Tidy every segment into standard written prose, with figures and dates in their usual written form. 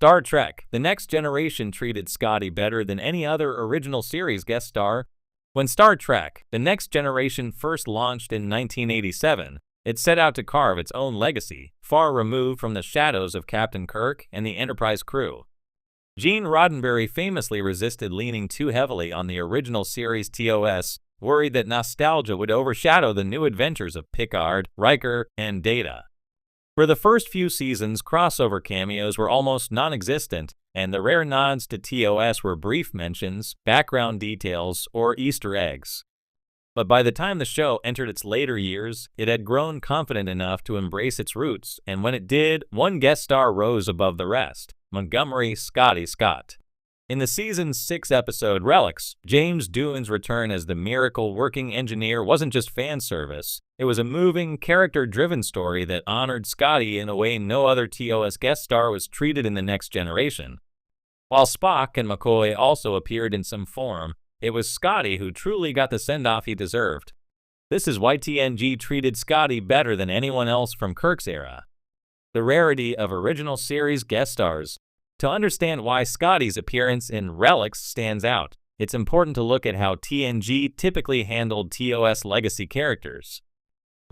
Star Trek: The Next Generation treated Scotty better than any other original series guest star. When Star Trek: The Next Generation first launched in 1987, it set out to carve its own legacy, far removed from the shadows of Captain Kirk and the Enterprise crew. Gene Roddenberry famously resisted leaning too heavily on the original series TOS, worried that nostalgia would overshadow the new adventures of Picard, Riker, and Data. For the first few seasons, crossover cameos were almost non-existent, and the rare nods to TOS were brief mentions, background details, or Easter eggs. But by the time the show entered its later years, it had grown confident enough to embrace its roots, and when it did, one guest star rose above the rest: Montgomery "Scotty" Scott. In the season's 6th episode, Relics, James Doohan's return as the miracle working engineer wasn't just fan service. It was a moving, character-driven story that honored Scotty in a way no other TOS guest star was treated in The Next Generation. While Spock and McCoy also appeared in some form, it was Scotty who truly got the send-off he deserved. This is why TNG treated Scotty better than anyone else from Kirk's era. The rarity of original series guest stars. To understand why Scotty's appearance in Relics stands out, it's important to look at how TNG typically handled TOS legacy characters.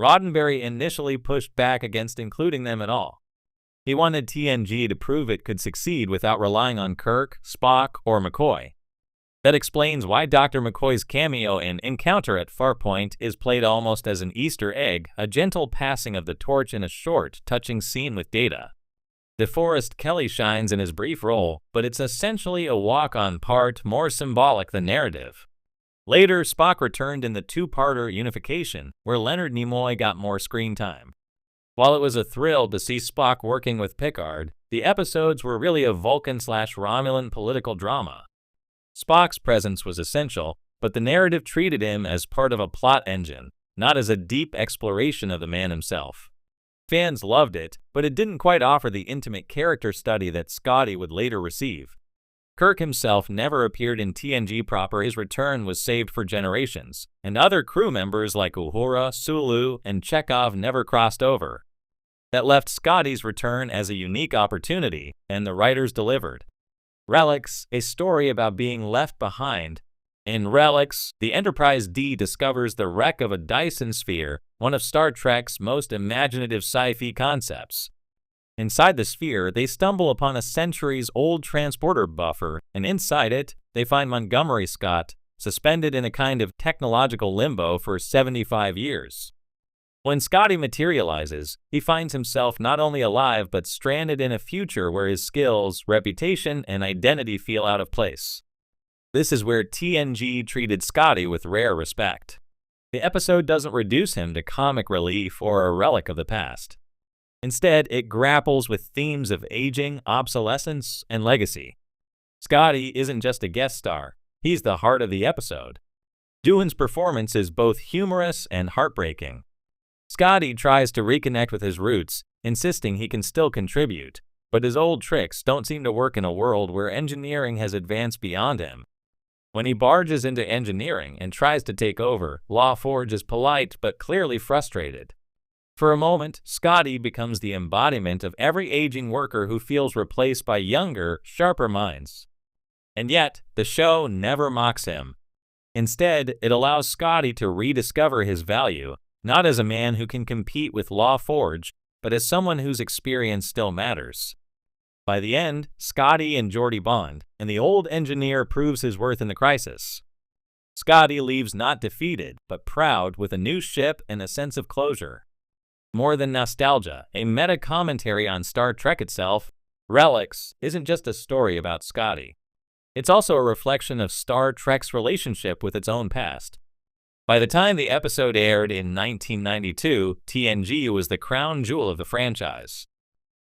Roddenberry initially pushed back against including them at all. He wanted TNG to prove it could succeed without relying on Kirk, Spock, or McCoy. That explains why Dr. McCoy's cameo in Encounter at Farpoint is played almost as an Easter egg, a gentle passing of the torch in a short, touching scene with Data. DeForest Kelley shines in his brief role, but it's essentially a walk-on part, more symbolic than narrative. Later, Spock returned in the two-parter Unification, where Leonard Nimoy got more screen time. While it was a thrill to see Spock working with Picard, the episodes were really a Vulcan/Romulan political drama. Spock's presence was essential, but the narrative treated him as part of a plot engine, not as a deep exploration of the man himself. Fans loved it, but it didn't quite offer the intimate character study that Scotty would later receive. Kirk himself never appeared in TNG proper. His return was saved for generations, and other crew members like Uhura, Sulu, and Chekhov never crossed over. That left Scotty's return as a unique opportunity, and the writers delivered. Relics, a story about being left behind. In Relics, the Enterprise D discovers the wreck of a Dyson sphere, one of Star Trek's most imaginative sci-fi concepts. Inside the sphere, they stumble upon a centuries-old transporter buffer, and inside it, they find Montgomery Scott, suspended in a kind of technological limbo for 75 years. When Scotty materializes, he finds himself not only alive but stranded in a future where his skills, reputation, and identity feel out of place. This is where TNG treated Scotty with rare respect. The episode doesn't reduce him to comic relief or a relic of the past. Instead, it grapples with themes of aging, obsolescence, and legacy. Scotty isn't just a guest star, he's the heart of the episode. Doohan's performance is both humorous and heartbreaking. Scotty tries to reconnect with his roots, insisting he can still contribute, but his old tricks don't seem to work in a world where engineering has advanced beyond him. When he barges into engineering and tries to take over, LaForge is polite but clearly frustrated. For a moment, Scotty becomes the embodiment of every aging worker who feels replaced by younger, sharper minds. And yet, the show never mocks him. Instead, it allows Scotty to rediscover his value, not as a man who can compete with LaForge, but as someone whose experience still matters. By the end, Scotty and Geordi bond, and the old engineer proves his worth in the crisis. Scotty leaves not defeated, but proud, with a new ship and a sense of closure. More than nostalgia, a meta-commentary on Star Trek itself, Relics isn't just a story about Scotty. It's also a reflection of Star Trek's relationship with its own past. By the time the episode aired in 1992, TNG was the crown jewel of the franchise.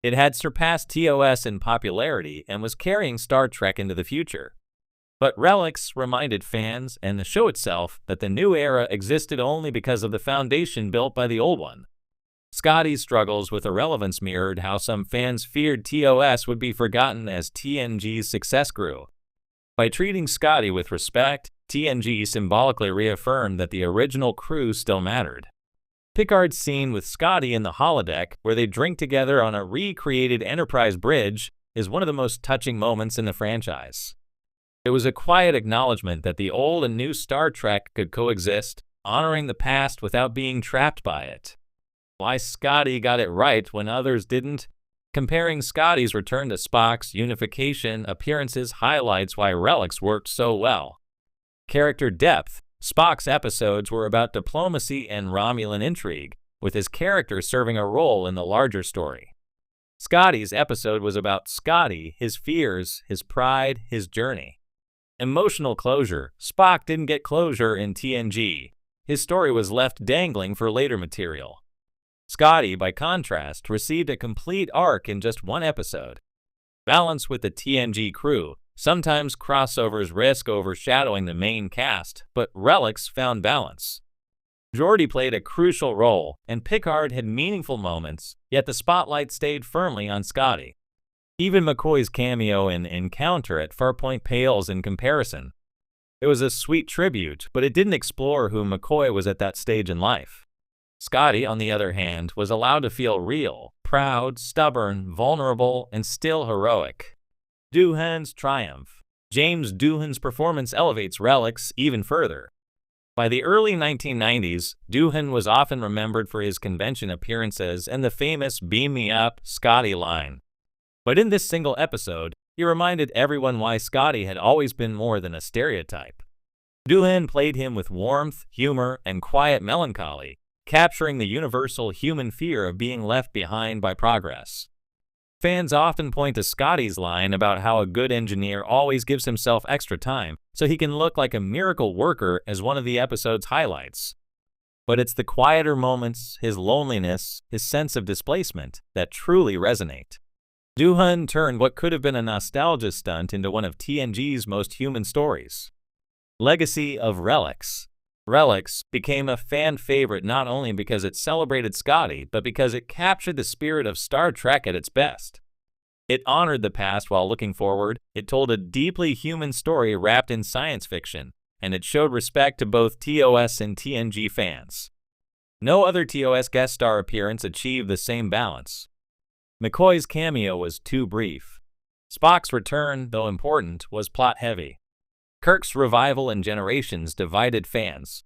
It had surpassed TOS in popularity and was carrying Star Trek into the future. But Relics reminded fans and the show itself that the new era existed only because of the foundation built by the old one. Scotty's struggles with irrelevance mirrored how some fans feared TOS would be forgotten as TNG's success grew. By treating Scotty with respect, TNG symbolically reaffirmed that the original crew still mattered. Picard's scene with Scotty in the holodeck, where they drink together on a recreated Enterprise bridge, is one of the most touching moments in the franchise. It was a quiet acknowledgement that the old and new Star Trek could coexist, honoring the past without being trapped by it. Why Scotty got it right when others didn't? Comparing Scotty's return to Spock's unification appearances highlights why Relics worked so well. Character depth. Spock's episodes were about diplomacy and Romulan intrigue, with his character serving a role in the larger story. Scotty's episode was about Scotty, his fears, his pride, his journey. Emotional closure. Spock didn't get closure in TNG. His story was left dangling for later material. Scotty, by contrast, received a complete arc in just one episode. Balance with the TNG crew. Sometimes crossovers risk overshadowing the main cast, but Relics found balance. Geordi played a crucial role, and Picard had meaningful moments, yet the spotlight stayed firmly on Scotty. Even McCoy's cameo in Encounter at Farpoint pales in comparison. It was a sweet tribute, but it didn't explore who McCoy was at that stage in life. Scotty, on the other hand, was allowed to feel real, proud, stubborn, vulnerable, and still heroic. Doohan's triumph. James Doohan's performance elevates Relics even further. By the early 1990s, Doohan was often remembered for his convention appearances and the famous "Beam me up, Scotty" line. But in this single episode, he reminded everyone why Scotty had always been more than a stereotype. Doohan played him with warmth, humor, and quiet melancholy, capturing the universal human fear of being left behind by progress. Fans often point to Scotty's line about how a good engineer always gives himself extra time so he can look like a miracle worker as one of the episode's highlights. But it's the quieter moments, his loneliness, his sense of displacement, that truly resonate. Doohan turned what could have been a nostalgia stunt into one of TNG's most human stories. Legacy of Relics. Relics became a fan favorite not only because it celebrated Scotty, but because it captured the spirit of Star Trek at its best. It honored the past while looking forward, it told a deeply human story wrapped in science fiction, and it showed respect to both TOS and TNG fans. No other TOS guest star appearance achieved the same balance. McCoy's cameo was too brief. Spock's return, though important, was plot-heavy. Kirk's revival in Generations divided fans.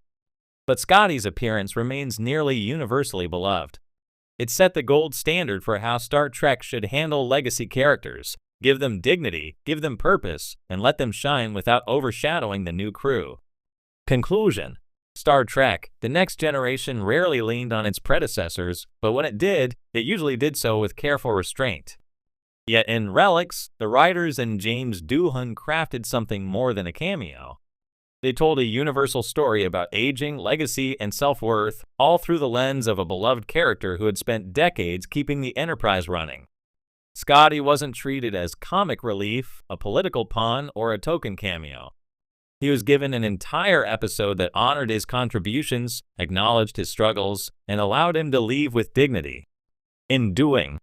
But Scotty's appearance remains nearly universally beloved. It set the gold standard for how Star Trek should handle legacy characters, give them dignity, give them purpose, and let them shine without overshadowing the new crew. Conclusion. Star Trek, The Next Generation rarely leaned on its predecessors, but when it did, it usually did so with careful restraint. Yet in Relics, the writers and James Doohan crafted something more than a cameo. They told a universal story about aging, legacy, and self-worth, all through the lens of a beloved character who had spent decades keeping the Enterprise running. Scotty wasn't treated as comic relief, a political pawn, or a token cameo. He was given an entire episode that honored his contributions, acknowledged his struggles, and allowed him to leave with dignity. In doing